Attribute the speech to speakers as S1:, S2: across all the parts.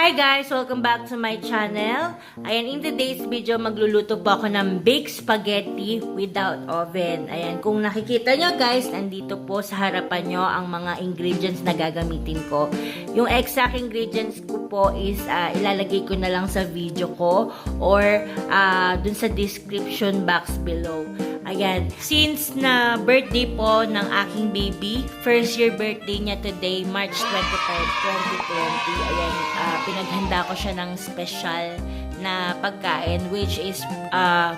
S1: Hi guys! Welcome back to my channel. Ayan, in today's video, magluluto po ako ng baked spaghetti without oven. Ayan, kung nakikita nyo guys, nandito po sa harapan nyo ang mga ingredients na gagamitin ko. Yung exact ingredients ko po is ilalagay ko na lang sa video ko or dun sa description box below. Ayan, since na birthday po ng aking baby, first year birthday niya today, March 25, 2020. Ayan, pinaghanda ko siya ng special na pagkain which is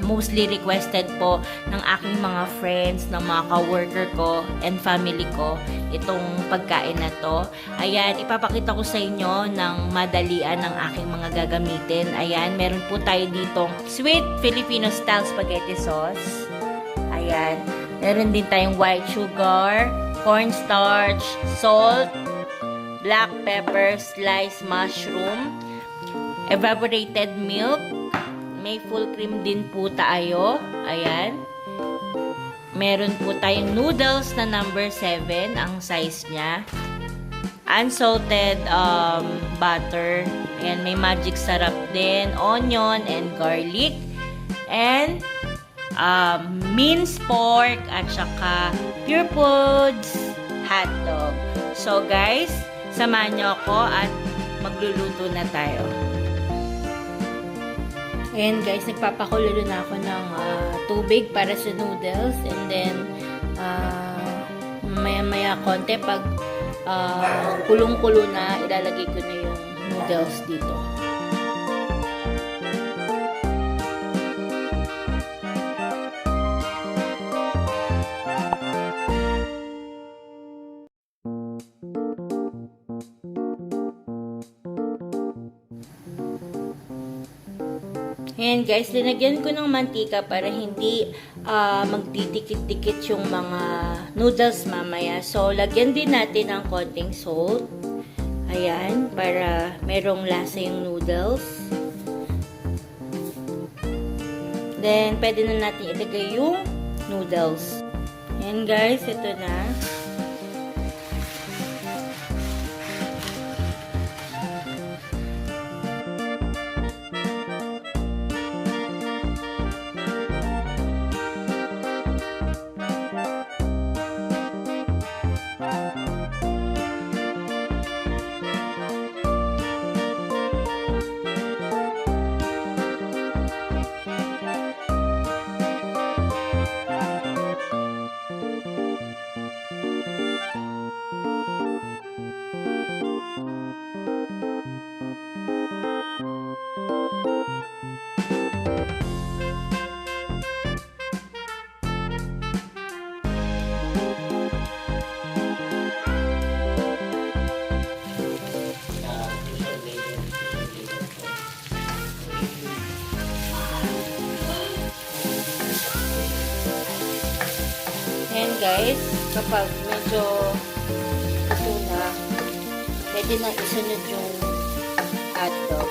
S1: mostly requested po ng aking mga friends, ng mga ka-worker ko and family ko itong pagkain na to. Ayan, ipapakita ko sa inyo ng madalian ng aking mga gagamitin. Ayan, meron po tayo ditong sweet Filipino style spaghetti sauce. Ayan, meron din tayong white sugar, cornstarch, salt, black pepper, sliced mushroom, evaporated milk, may full cream din po tayo. Ayan. Meron po tayong noodles na number 7, ang size niya. Unsalted butter. Ayan, may magic sarap din, onion and garlic. And minced pork at saka Pure Foods hotdog. So guys, samahan nyo ako at magluluto na tayo. Ayan guys, nagpapakulo na ako ng tubig para sa noodles, and then maya-maya konti pag kulong-kulo na, ilalagay ko na yung noodles dito. Ayan guys, linagyan ko ng mantika para hindi magdidikit-dikit yung mga noodles mamaya. So, lagyan din natin ng konting salt. Ayan, para merong lasa yung noodles. Then, pwede na natin ilagay yung noodles. Ayan guys, ito na. Ayan guys, kapag medyo ito na, pwede na isunod yung hotdog.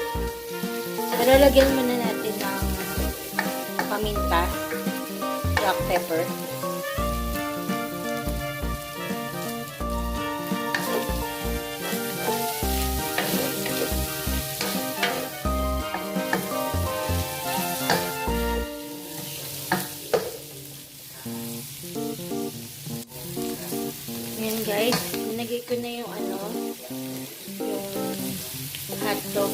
S1: Pero lagyan muna natin ng paminta, black pepper. Ayan guys, nilagay ko na yung yung hotdog.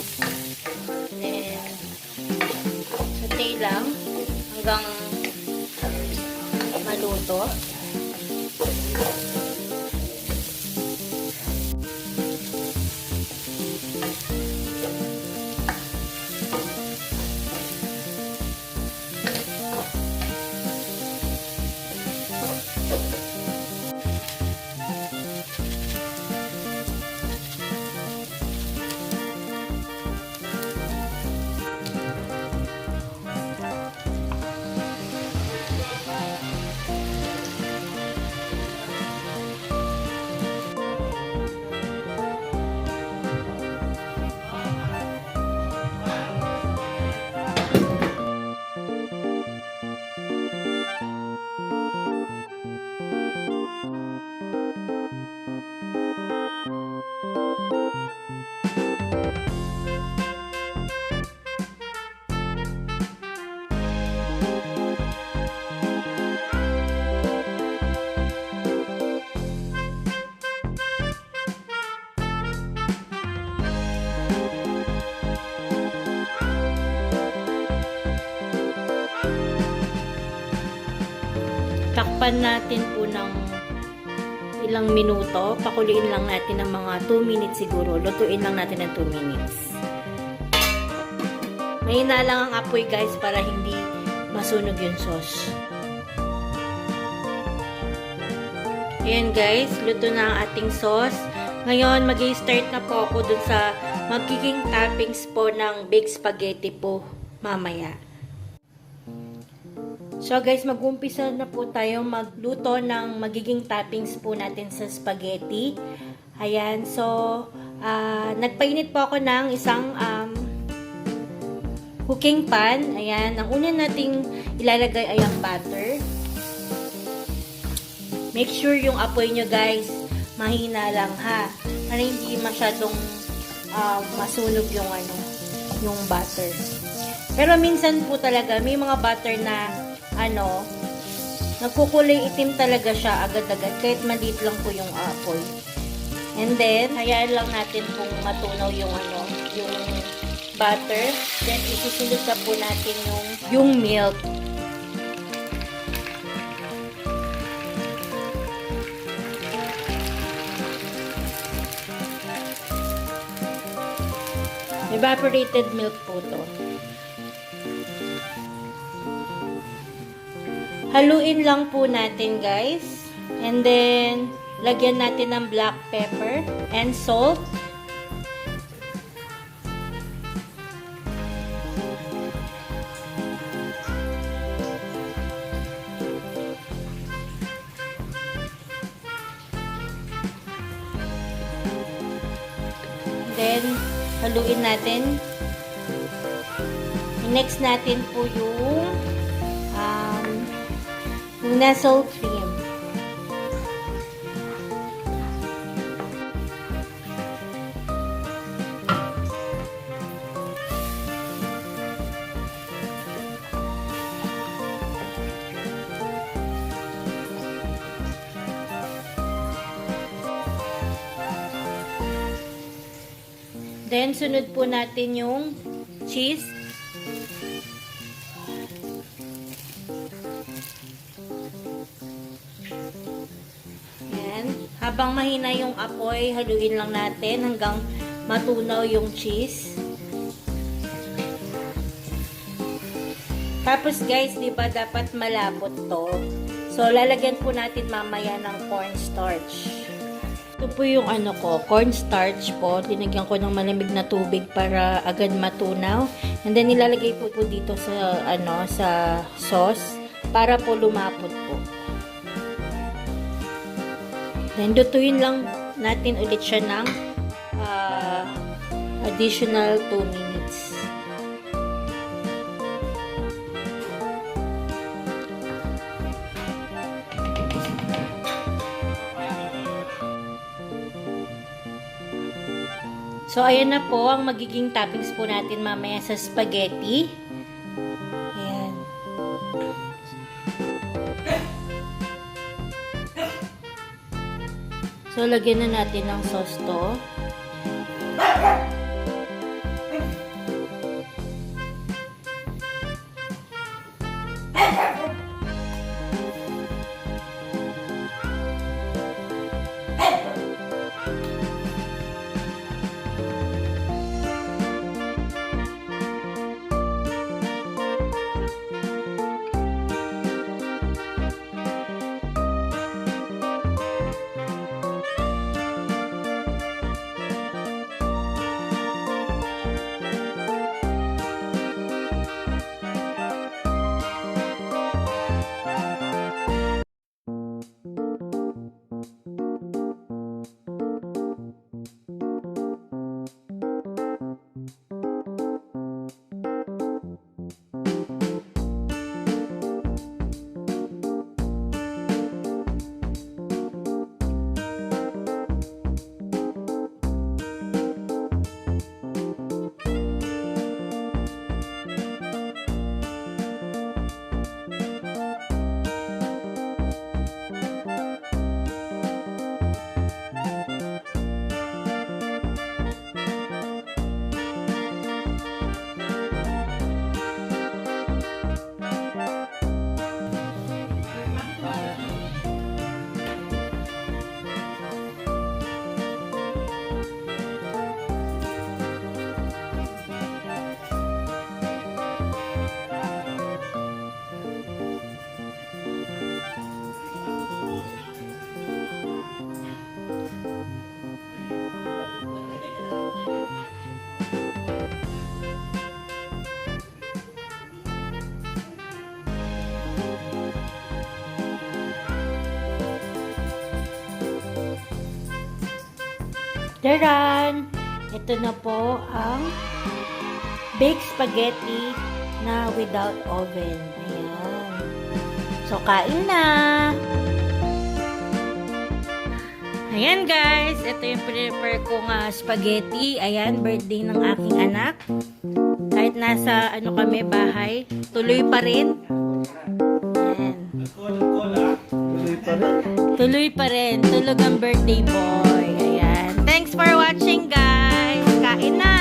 S1: Then, saute lang hanggang maluto. Takpan natin po ng ilang minuto. Pakuliin lang natin ng mga 2 minutes siguro. Lutuin lang natin ng 2 minutes. Mahina lang ang apoy guys para hindi masunog yung sauce. Ayan guys, luto na ang ating sauce. Ngayon, mag-i-start na po ako dun sa magiging toppings po ng baked spaghetti po mamaya. So guys, mag-umpisa na po tayo magluto ng magiging toppings po natin sa spaghetti. Ayan, so nagpainit po ako ng isang cooking pan. Ayan, ang una nating ilalagay ay ang butter. Make sure yung apoy nyo guys, mahina lang ha. Para hindi masyadong masunog yung butter. Pero minsan po talaga, may mga butter na nagkukulay itim talaga siya agad-agad kahit maliit lang po yung apoy. And then, hayaan lang natin kung matunaw yung butter. Then, isusunod na po natin yung milk. Evaporated milk po to. Haluin lang po natin guys. And then, lagyan natin ng black pepper and salt. Then, haluin natin. Next natin po yung nestle cream. Then, sunod po natin yung cheese. Ayan. Habang mahina yung apoy, haluin lang natin hanggang matunaw yung cheese. Tapos guys, di ba dapat malapot to? So, lalagyan po natin mamaya ng cornstarch. Ito po yung cornstarch po. Linagyan ko ng malamig na tubig para agad matunaw. And then nilalagay po dito sa sa sauce para po lumapot po. Then lutuin lang natin ulit siya ng additional 2 minutes. So, ayan na po ang magiging toppings po natin mamaya sa spaghetti. Ayan. So, lagyan na natin ng sauce to. Daran! Ito na po ang baked spaghetti na without oven. Ayan. So, kain na! Ayan guys, ito yung prepare kong spaghetti. Ayan, birthday ng aking anak. Kahit nasa kami bahay, tuloy pa rin. Ayan. Tuloy pa rin. Tulog ang birthday boy. Ayan. Thanks for watching guys. Kain na!